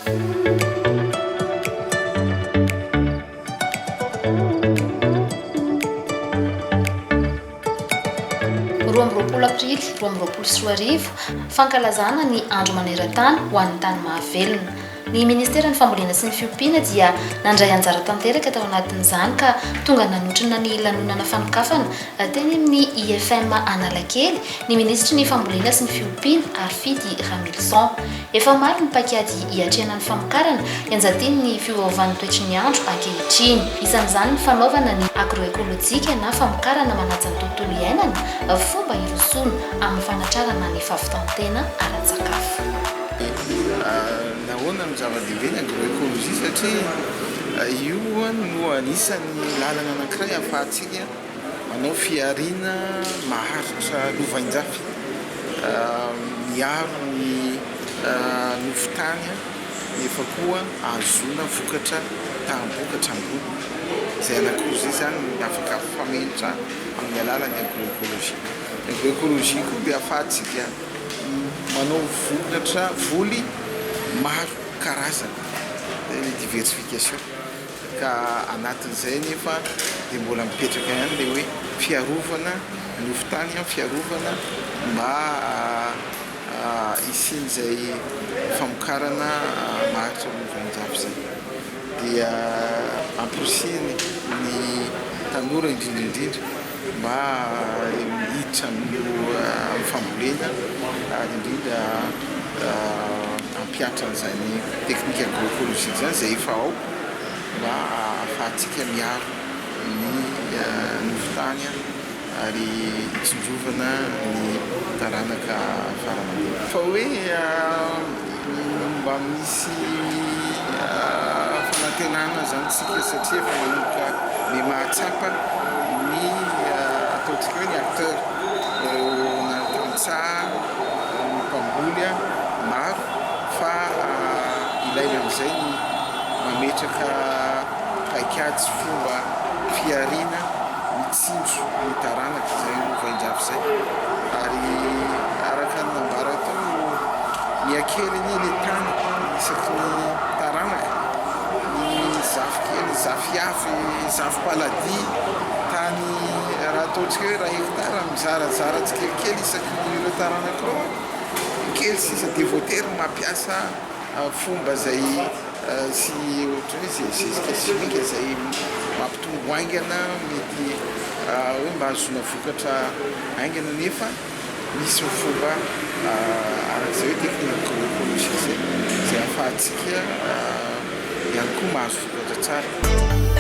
Aprily 2024 fankalazana ny andro manera-tany ho an'ny tany mahavelona. Ny ministeran'ny fambolena sy ny fiompiana dia nandray anjara tanteraka tao anatin'izany ka tonga nanotrina ny lanonana fanokafana teny amin'ny IFM Analakely ny ministry ny fambolena sy ny fiompiana Arfidy Ramilson. Efa maro ny paikady hiatrena ny famokarana ianjatiny ny fiovaovan'ny toetry ny andro ankehitriny. Isan'izany ny fanaovana ny agroekôlôjika na famokarana manaja ny tontolo iainana, fomba hirosoana amin'ny fanatrarana ny fahavitantena ara-tsakafo. Nahoana ny zava-dehibe ny agroekôlôjia satria io no anisan'ny lalana anankiray ahafahantsika manao fiariana maharitra lovain-jafy, miaro ny nofotany nefa koa ahazoana vokatra tambokatra ambony. Izay anakozy zany afaka famelitra amin'ny alalan'ny agroekôlôjia. Ny agroekôlôjia koa dia ahafahantsika manao vokatra voly maro karazana, diversification, ka anatin'izay nefa dia mbola mipetraka ihany ilay hoe fiarovana nofotany, fiarovana mba isin'izay famokarana maharitra lovain-jafy zay. Dia amporosiny ny tanora indrindraindrindra mba miditra amin'ny fambolena, indrindra ampiatra an'izany teknika agroekôlôjika zany zay efa ao mba ahafahantsika miaro ny nofotany ary hitsindrovana ny taranaka fara-mandimby. Fa hoe mba misy fanantenana zany tsika satria efa manomboka le mahatsapa ny ataontsika hoe ny acteur na tantsaha ny mpamboly maro, fa ilaina amin'izay ny mametraka paikady sy fomba fiariana mitsindro ny taranaka izay lovain-jafy zay. Ary araka ny nambara tao miakely ny le tany isaky ny taranaka, ny zafy kely, zafy afy, zafy paladi, tany raha ataontsika hoe raha hektara mizarazara tsikelikely isaky ireo taranaka reo kely sisa de voatery mampiasa fomba zay sy ohatra hoe zay zezika simika zay mampitombo aingana, mety hoe mba ahazoana vokatra aingana, nefa misy fomba arak'izay hoe teknika agroekôlôjika zay ahafahantsika ihany koa mahazo vokatra tsara.